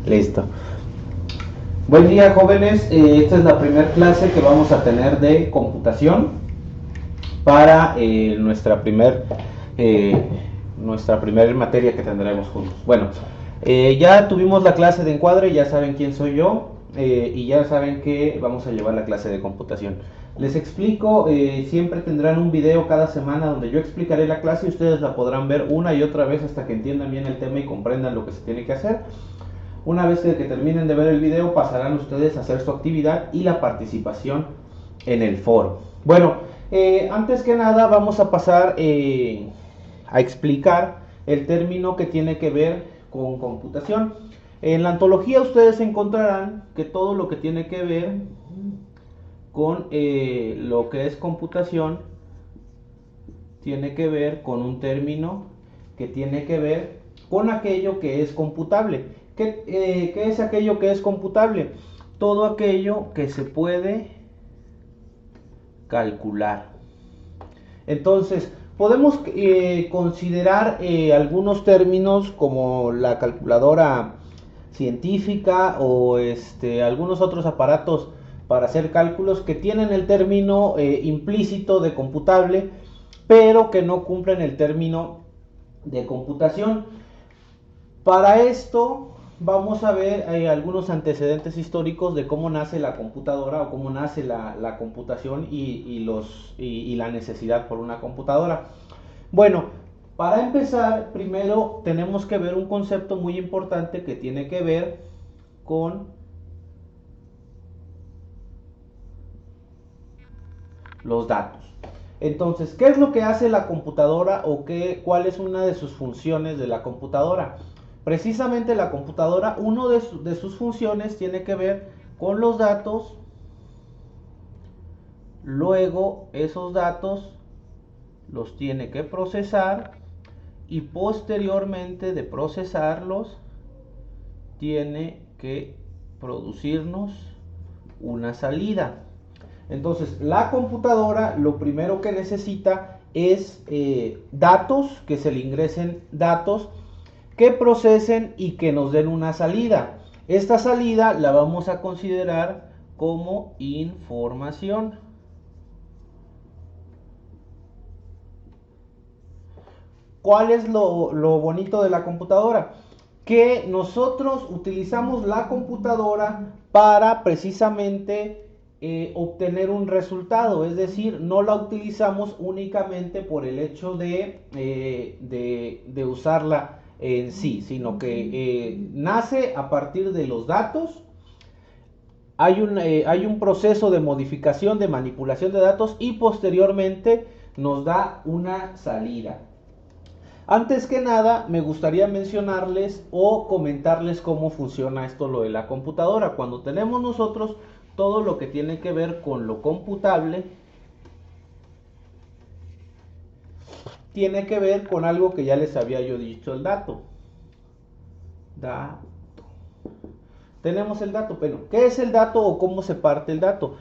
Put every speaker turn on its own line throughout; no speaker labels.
Listo. Buen día, jóvenes. Esta es la primera clase que vamos a tener de computación para nuestra primer materia que tendremos juntos. Bueno, ya tuvimos la clase de encuadre, ya saben quién soy yo y ya saben que vamos a llevar la clase de computación. Les explico, siempre tendrán un video cada semana donde yo explicaré la clase y ustedes la podrán ver una y otra vez hasta que entiendan bien el tema y comprendan lo que se tiene que hacer. Una vez que terminen de ver el video, pasarán ustedes a hacer su actividad y la participación en el foro. Bueno, antes que nada vamos a pasar a explicar el término que tiene que ver con computación. En la antología ustedes encontrarán que todo lo que tiene que ver con lo que es computación tiene que ver con un término que tiene que ver con aquello que es computable. ¿Qué es aquello que es computable? Todo aquello que se puede calcular. Entonces, podemos considerar algunos términos como la calculadora científica o algunos otros aparatos para hacer cálculos que tienen el término implícito de computable, pero que no cumplen el término de computación. Para esto vamos a ver algunos antecedentes históricos de cómo nace la computadora o cómo nace la computación y la necesidad por una computadora. Bueno, para empezar, primero tenemos que ver un concepto muy importante que tiene que ver con los datos. Entonces, ¿qué es lo que hace la computadora o cuál es una de sus funciones de la computadora? Precisamente la computadora, una de sus funciones tiene que ver con los datos. Luego, esos datos los tiene que procesar y posteriormente de procesarlos tiene que producirnos una salida. Entonces, la computadora lo primero que necesita es datos, que se le ingresen datos, que procesen y que nos den una salida. Esta salida la vamos a considerar como información. ¿Cuál es lo bonito de la computadora? Que nosotros utilizamos la computadora para precisamente obtener un resultado, es decir, no la utilizamos únicamente por el hecho de usarla en sí, sino que nace a partir de los datos. Hay un proceso de modificación, de manipulación de datos y posteriormente nos da una salida. Antes que nada, me gustaría mencionarles o comentarles cómo funciona esto, lo de la computadora. Cuando tenemos nosotros todo lo que tiene que ver con lo computable, tiene que ver con algo que ya les había yo dicho, el dato. Tenemos el dato, pero ¿qué es el dato o cómo se parte el dato?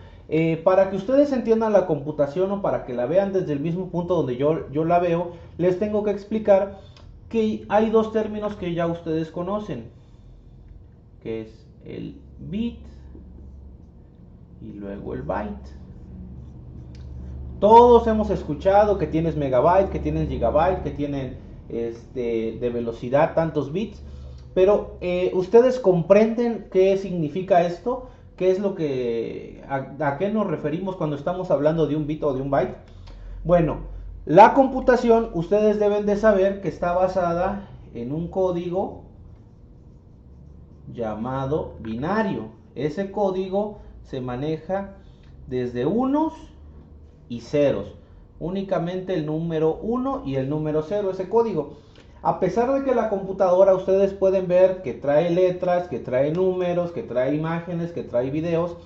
Para que ustedes entiendan la computación o para que la vean desde el mismo punto donde yo la veo, les tengo que explicar que hay dos términos que ya ustedes conocen, que es el bit y luego el byte. Todos hemos escuchado que tienes megabyte, que tienes gigabyte, que tienen de velocidad tantos bits, pero ustedes comprenden qué significa esto, qué es lo que a qué nos referimos cuando estamos hablando de un bit o de un byte. Bueno, la computación ustedes deben de saber que está basada en un código llamado binario. Ese código se maneja desde unos y ceros, únicamente el número 1 y el número 0, ese código. A pesar de que la computadora ustedes pueden ver que trae letras, que trae números, que trae imágenes, que trae videos,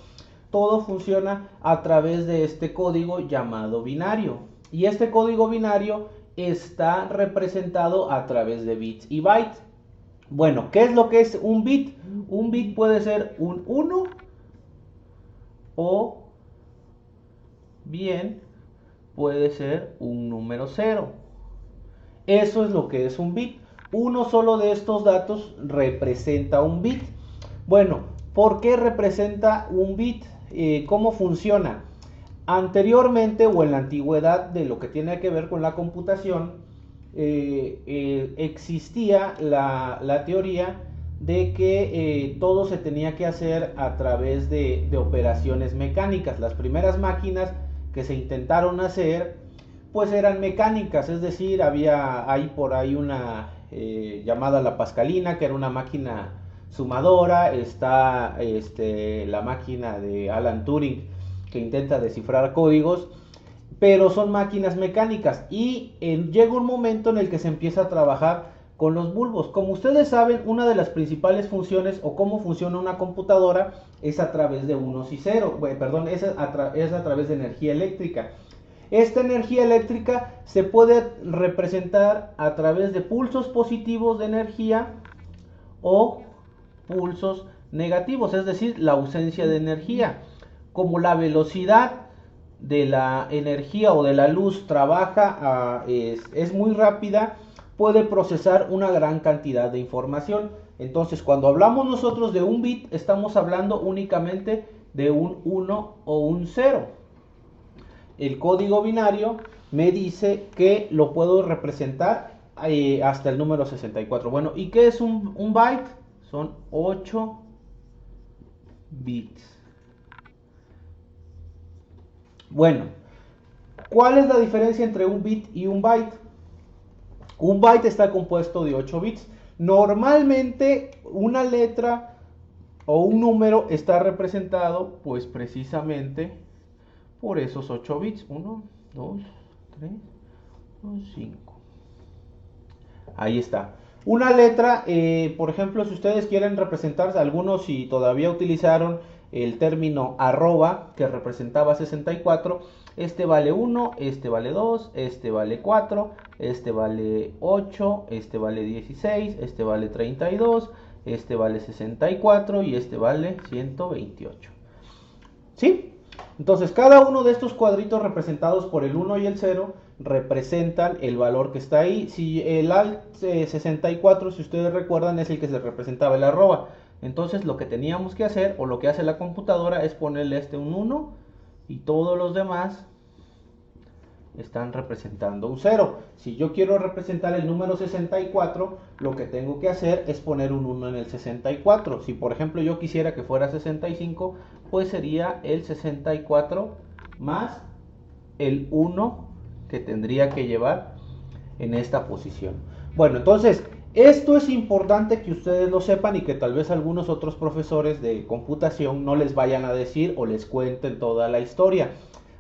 todo funciona a través de este código llamado binario. Y este código binario está representado a través de bits y bytes. Bueno, ¿qué es lo que es un bit? Un bit puede ser un 1 o bien puede ser un número 0. Eso es lo que es un bit. Uno solo de estos datos representa un bit. Bueno, ¿por qué representa un bit? ¿Cómo funciona? Anteriormente o en la antigüedad de lo que tiene que ver con la computación, existía la teoría de que todo se tenía que hacer a través de operaciones mecánicas. Las primeras máquinas que se intentaron hacer pues eran mecánicas, es decir, hay por ahí una llamada la Pascalina, que era una máquina sumadora. Está la máquina de Alan Turing, que intenta descifrar códigos, pero son máquinas mecánicas. Y llega un momento en el que se empieza a trabajar con los bulbos. Como ustedes saben, una de las principales funciones o cómo funciona una computadora es a través de unos y ceros, es a través de energía eléctrica. Esta energía eléctrica se puede representar a través de pulsos positivos de energía o pulsos negativos, es decir, la ausencia de energía. Como la velocidad de la energía o de la luz es muy rápida, puede procesar una gran cantidad de información. Entonces, cuando hablamos nosotros de un bit, estamos hablando únicamente de un 1 o un 0. El código binario me dice que lo puedo representar hasta el número 64. Bueno, ¿y qué es un byte? Son 8 bits. Bueno, ¿cuál es la diferencia entre un bit y un byte? Un byte está compuesto de 8 bits. Normalmente una letra o un número está representado pues precisamente por esos 8 bits. 1, 2, 3, 4, 5. Ahí está. Una letra, por ejemplo, si ustedes quieren representar, algunos si todavía utilizaron el término arroba, que representaba 64, este vale 1, este vale 2, este vale 4, este vale 8, este vale 16, este vale 32, este vale 64 y este vale 128. ¿Sí? Entonces cada uno de estos cuadritos representados por el 1 y el 0 representan el valor que está ahí. Si el alt 64, si ustedes recuerdan, es el que se representaba el arroba. Entonces lo que teníamos que hacer, o lo que hace la computadora, es ponerle un 1 y todos los demás están representando un 0. Si yo quiero representar el número 64, lo que tengo que hacer es poner un 1 en el 64. Si por ejemplo yo quisiera que fuera 65, pues sería el 64 más el 1 que tendría que llevar en esta posición. Bueno, entonces esto es importante que ustedes lo sepan y que tal vez algunos otros profesores de computación no les vayan a decir o les cuenten toda la historia.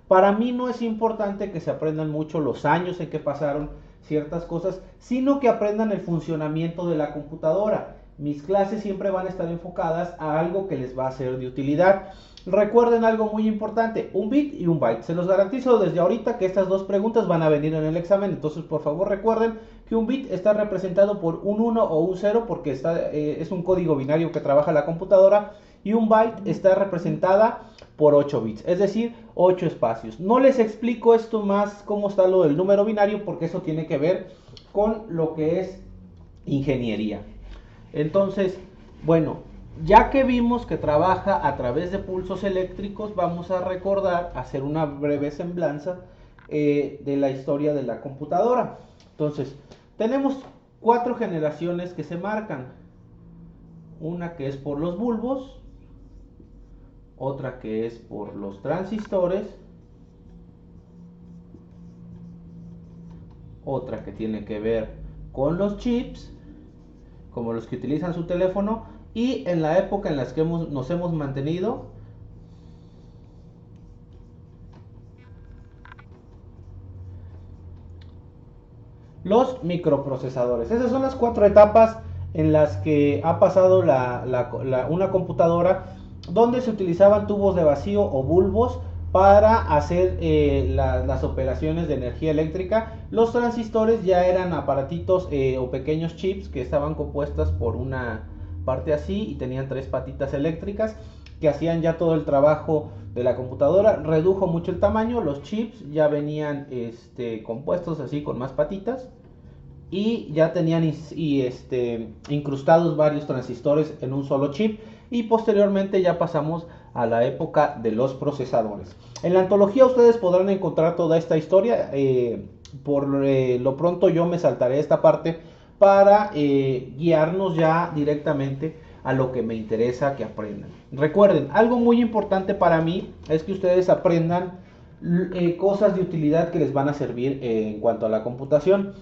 Para mí no es importante que se aprendan mucho los años en que pasaron ciertas cosas, sino que aprendan el funcionamiento de la computadora. Mis clases siempre van a estar enfocadas a algo que les va a ser de utilidad. Recuerden algo muy importante, un bit y un byte. Se los garantizo desde ahorita que estas dos preguntas van a venir en el examen. Entonces, por favor, recuerden que un bit está representado por un 1 o un 0 porque es un código binario que trabaja la computadora. Y un byte está representada por 8 bits, es decir, 8 espacios. No les explico esto más cómo está lo del número binario porque eso tiene que ver con lo que es ingeniería. Entonces, bueno, ya que vimos que trabaja a través de pulsos eléctricos, vamos a recordar, hacer una breve semblanza de la historia de la computadora. Entonces, tenemos 4 generaciones que se marcan. Una que es por los bulbos, otra que es por los transistores, otra que tiene que ver con los chips, como los que utilizan su teléfono, y en la época en la que nos hemos mantenido, los microprocesadores. Esas son las 4 etapas en las que ha pasado una computadora, donde se utilizaban tubos de vacío o bulbos para hacer las operaciones de energía eléctrica. Los transistores ya eran aparatitos o pequeños chips que estaban compuestas por una parte así y tenían 3 patitas eléctricas que hacían ya todo el trabajo de la computadora. Redujo mucho el tamaño, los chips ya venían compuestos así con más patitas y ya tenían incrustados varios transistores en un solo chip, y posteriormente ya pasamos a la época de los procesadores. En la antología ustedes podrán encontrar toda esta historia. Por lo pronto yo me saltaré esta parte para guiarnos ya directamente a lo que me interesa que aprendan. Recuerden, algo muy importante para mí es que ustedes aprendan cosas de utilidad que les van a servir en cuanto a la computación.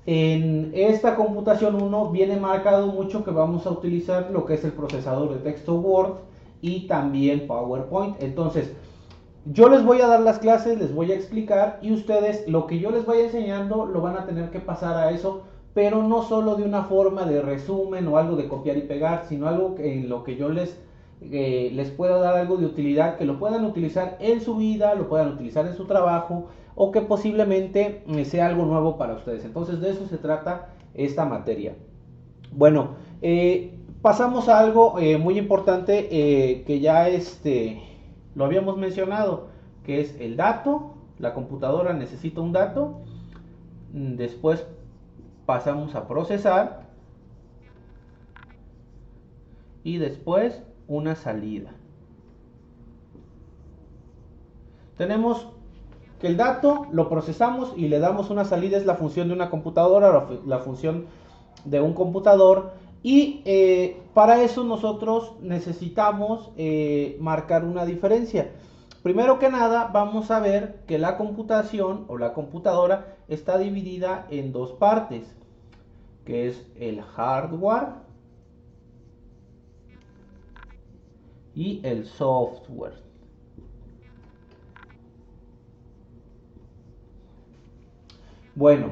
En esta computación 1 viene marcado mucho que vamos a utilizar lo que es el procesador de texto Word y también PowerPoint. Entonces, yo les voy a dar las clases, les voy a explicar, y ustedes lo que yo les vaya enseñando lo van a tener que pasar a eso, pero no solo de una forma de resumen o algo de copiar y pegar, sino algo en lo que yo les pueda dar algo de utilidad, que lo puedan utilizar en su vida, lo puedan utilizar en su trabajo, o que posiblemente sea algo nuevo para ustedes. Entonces de eso se trata esta materia. Bueno, pasamos a algo muy importante que ya lo habíamos mencionado, que es el dato. La computadora necesita un dato. Después pasamos a procesar. Y después una salida. Tenemos que el dato lo procesamos y le damos una salida, es la función de una computadora, la función de un computador. Y para eso nosotros necesitamos marcar una diferencia. Primero que nada vamos a ver que la computación o la computadora está dividida en dos partes, que es el hardware y el software. Bueno,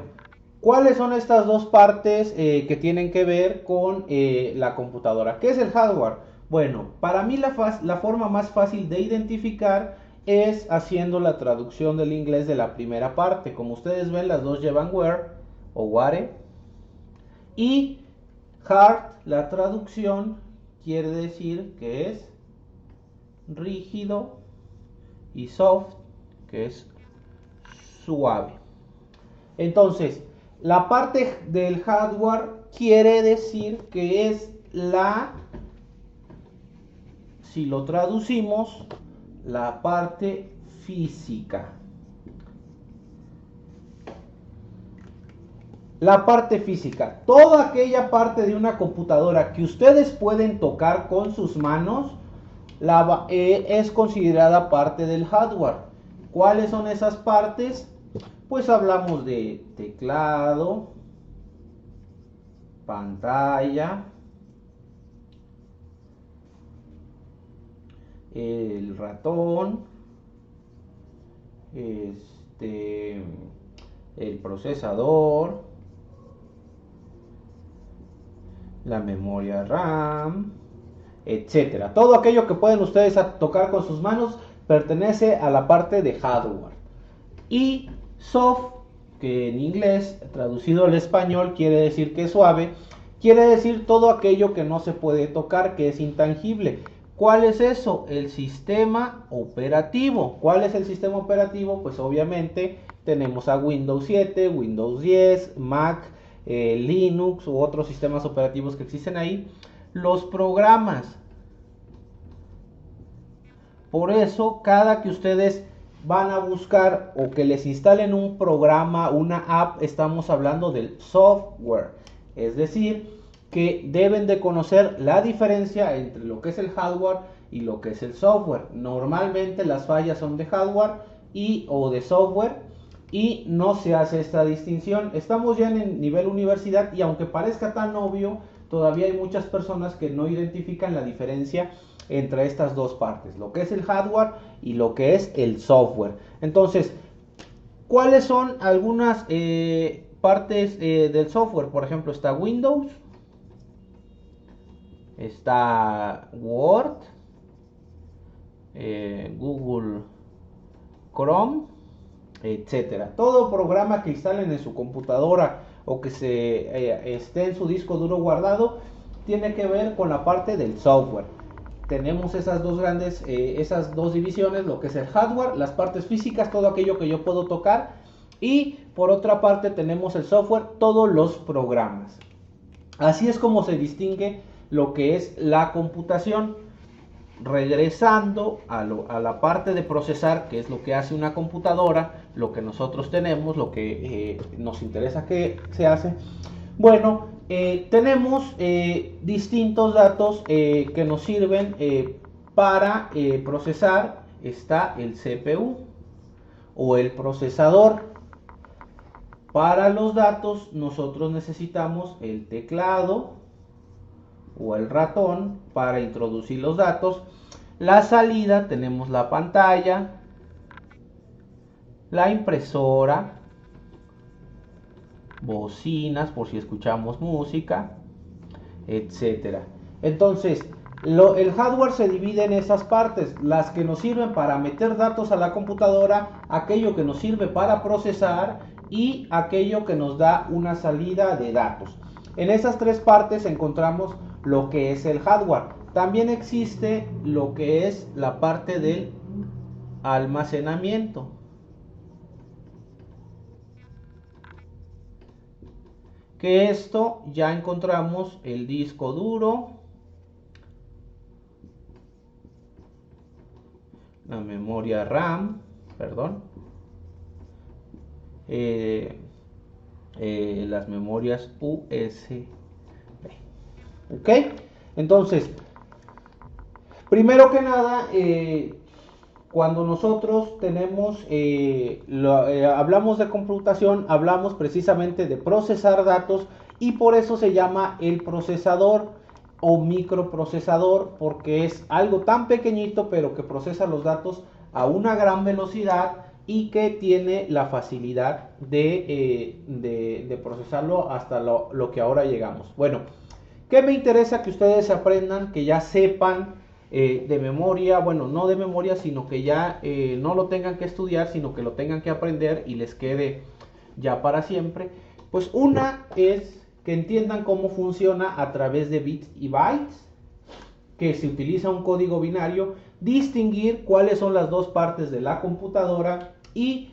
¿cuáles son estas dos partes que tienen que ver con la computadora? ¿Qué es el hardware? Bueno, para mí la forma más fácil de identificar es haciendo la traducción del inglés de la primera parte. Como ustedes ven, las dos llevan where o ware. Y hard, la traducción, quiere decir que es rígido, y soft, que es suave. Entonces, la parte del hardware quiere decir que es si lo traducimos, la parte física. La parte física, toda aquella parte de una computadora que ustedes pueden tocar con sus manos, es considerada parte del hardware. ¿Cuáles son esas partes? Pues hablamos de teclado, pantalla, el ratón, el procesador, la memoria RAM, etcétera. Todo aquello que pueden ustedes tocar con sus manos pertenece a la parte de hardware. Y soft, que en inglés traducido al español quiere decir que es suave, quiere decir todo aquello que no se puede tocar, que es intangible. ¿Cuál es eso? El sistema operativo. ¿Cuál es el sistema operativo? Pues obviamente tenemos a Windows 7, Windows 10, Mac, Linux u otros sistemas operativos que existen ahí. Los programas. Por eso, cada que ustedes van a buscar o que les instalen un programa, una app, estamos hablando del software. Es decir, que deben de conocer la diferencia entre lo que es el hardware y lo que es el software. Normalmente las fallas son de hardware o de software, y no se hace esta distinción. Estamos ya en el nivel universidad, y aunque parezca tan obvio, todavía hay muchas personas que no identifican la diferencia entre estas dos partes, lo que es el hardware y lo que es el software. Entonces, ¿cuáles son algunas partes del software? Por ejemplo, está Windows, está Word, Google Chrome, etcétera. Todo programa que instalen en su computadora o que esté en su disco duro guardado tiene que ver con la parte del software. Tenemos esas dos divisiones, lo que es el hardware, las partes físicas, todo aquello que yo puedo tocar, Y por otra parte tenemos el software, todos los programas. Así es como se distingue lo que es la computación. Regresando a la parte de procesar, que es lo que hace una computadora, lo que nosotros tenemos, lo que nos interesa que se hace. Bueno, tenemos distintos datos que nos sirven para procesar. Está el CPU o el procesador. Para los datos nosotros necesitamos el teclado o el ratón para introducir los datos. La salida tenemos la pantalla, la impresora, bocinas por si escuchamos música, etcétera. Entonces, el hardware se divide en esas partes, las que nos sirven para meter datos a la computadora, aquello que nos sirve para procesar y aquello que nos da una salida de datos. En esas tres partes encontramos lo que es el hardware. También existe lo que es la parte del almacenamiento. Que esto ya encontramos el disco duro, la memoria RAM, perdón, las memorias USB. ¿Ok? Entonces, primero que nada, cuando nosotros tenemos, hablamos de computación, hablamos precisamente de procesar datos y por eso se llama el procesador o microprocesador, porque es algo tan pequeñito pero que procesa los datos a una gran velocidad y que tiene la facilidad de procesarlo hasta lo que ahora llegamos. Bueno, ¿qué me interesa que ustedes aprendan, que ya sepan de memoria? Bueno, no de memoria, sino que ya no lo tengan que estudiar, sino que lo tengan que aprender y les quede ya para siempre. Pues una es que entiendan cómo funciona a través de bits y bytes, que se utiliza un código binario, distinguir cuáles son las dos partes de la computadora y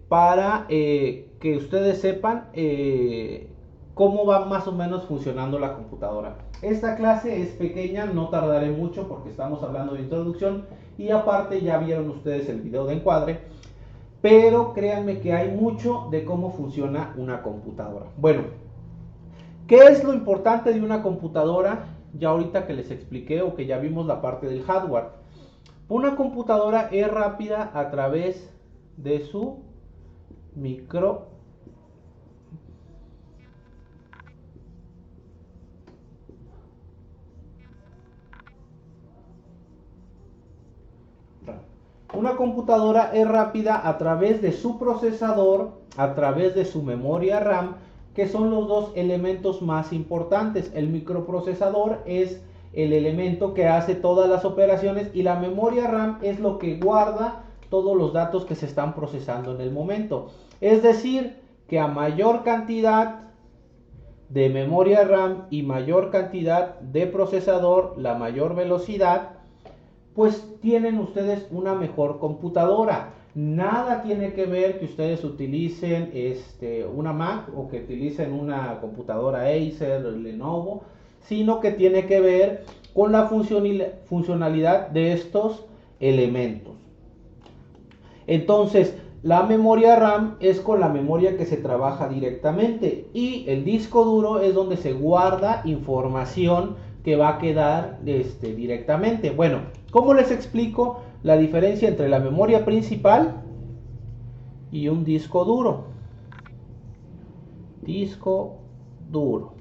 para que ustedes sepan cómo va más o menos funcionando la computadora. Esta clase es pequeña, no tardaré mucho porque estamos hablando de introducción y aparte ya vieron ustedes el video de encuadre, pero créanme que hay mucho de cómo funciona una computadora. Bueno, ¿qué es lo importante de una computadora? Ya ahorita que les expliqué o que ya vimos la parte del hardware. Una computadora es rápida a través de su micro Una computadora es rápida a través de su procesador, a través de su memoria RAM, que son los dos elementos más importantes. El microprocesador es el elemento que hace todas las operaciones y la memoria RAM es lo que guarda todos los datos que se están procesando en el momento. Es decir, que a mayor cantidad de memoria RAM y mayor cantidad de procesador, la mayor velocidad, pues tienen ustedes una mejor computadora. Nada tiene que ver que ustedes utilicen una Mac o que utilicen una computadora Acer o Lenovo, sino que tiene que ver con la funcionalidad de estos elementos. Entonces, la memoria RAM es con la memoria que se trabaja directamente y el disco duro es donde se guarda información que va a quedar directamente. Bueno, ¿cómo les explico la diferencia entre la memoria principal y un disco duro? Disco duro.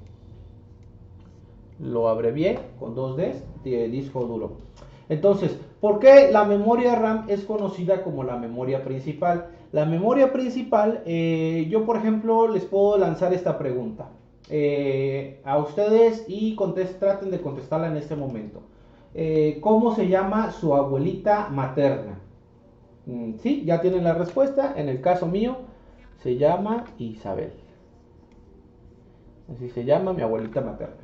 Lo abrevié con dos Ds, disco duro. Entonces, ¿por qué la memoria RAM es conocida como la memoria principal? La memoria principal, yo por ejemplo les puedo lanzar esta pregunta a ustedes y traten de contestarla en este momento. ¿Cómo se llama su abuelita materna? Sí, ya tienen la respuesta. En el caso mío, se llama Isabel. Así se llama mi abuelita materna.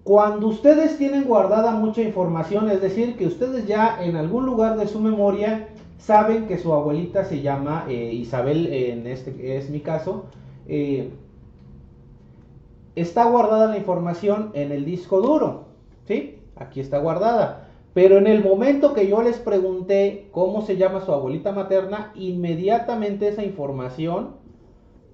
Cuando ustedes tienen guardada mucha información, es decir, que ustedes ya en algún lugar de su memoria saben que su abuelita se llama Isabel, en este es mi caso. Está guardada la información en el disco duro, ¿sí? Aquí está guardada. Pero en el momento que yo les pregunté cómo se llama su abuelita materna, inmediatamente esa información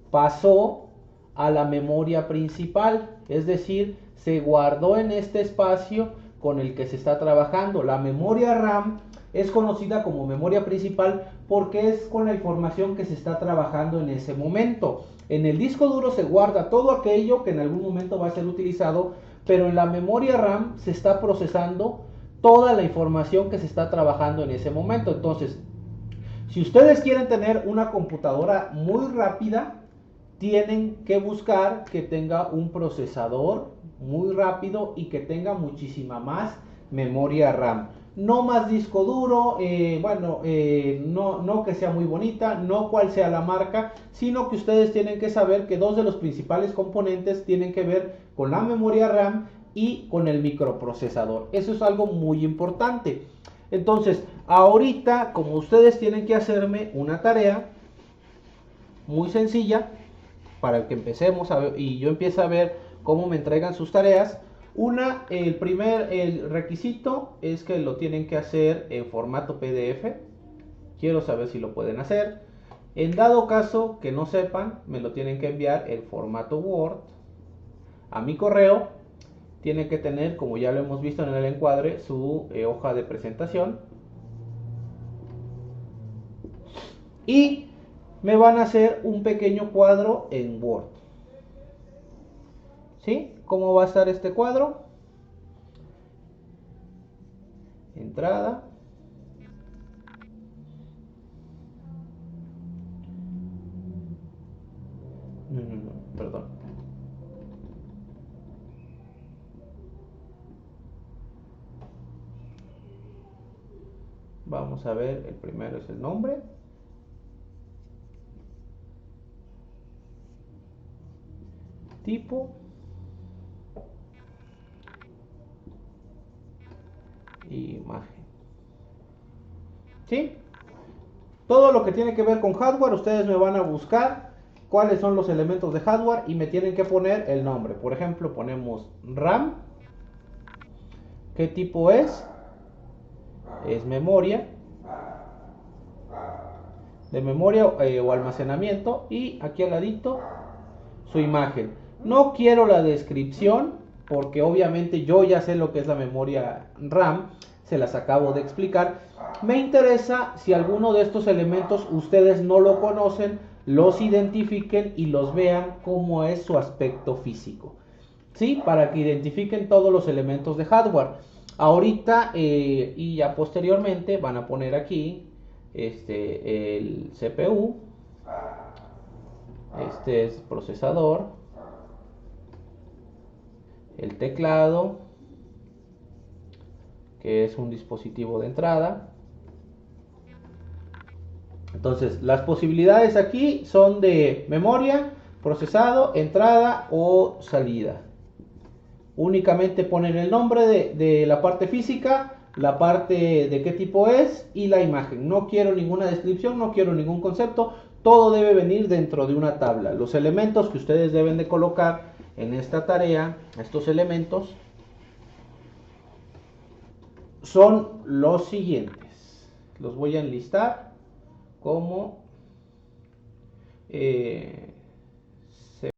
pasó a la memoria principal, es decir, se guardó en este espacio con el que se está trabajando. La memoria RAM es conocida como memoria principal porque es con la información que se está trabajando en ese momento. En el disco duro se guarda todo aquello que en algún momento va a ser utilizado, pero en la memoria RAM se está procesando toda la información que se está trabajando en ese momento. Entonces, si ustedes quieren tener una computadora muy rápida, tienen que buscar que tenga un procesador muy rápido y que tenga muchísima más memoria RAM. No más disco duro, no que sea muy bonita, no cuál sea la marca, sino que ustedes tienen que saber que dos de los principales componentes tienen que ver con la memoria RAM y con el microprocesador. Eso es algo muy importante. Entonces, ahorita, como ustedes tienen que hacerme una tarea muy sencilla, para que empecemos a ver, y yo empiezo a ver cómo me entregan sus tareas. El requisito es que lo tienen que hacer en formato PDF. Quiero saber si lo pueden hacer. En dado caso que no sepan, me lo tienen que enviar en formato Word a mi correo. Tienen que tener, como ya lo hemos visto en el encuadre, su hoja de presentación. Y me van a hacer un pequeño cuadro en Word. ¿Sí? ¿Cómo va a estar este cuadro? Entrada. No, perdón. Vamos a ver, el primero es el nombre. Tipo. Imagen. ¿Sí? Todo lo que tiene que ver con hardware, ustedes me van a buscar cuáles son los elementos de hardware y me tienen que poner el nombre. Por ejemplo, ponemos RAM. ¿Qué tipo es? Es memoria. De memoria o almacenamiento. Y aquí al ladito, su imagen. No quiero la descripción porque obviamente yo ya sé lo que es la memoria RAM. Se las acabo de explicar. Me interesa si alguno de estos elementos ustedes no lo conocen, los identifiquen y los vean cómo es su aspecto físico. ¿Sí? Para que identifiquen todos los elementos de hardware. Ahorita y ya posteriormente van a poner aquí el CPU. Este es procesador. El teclado, que es un dispositivo de entrada. Entonces, las posibilidades aquí son de memoria, procesado, entrada o salida. Únicamente ponen el nombre de la parte física, la parte de qué tipo es y la imagen. No quiero ninguna descripción, no quiero ningún concepto. Todo debe venir dentro de una tabla. Los elementos que ustedes deben de colocar en esta tarea, estos elementos, son los siguientes. Los voy a enlistar como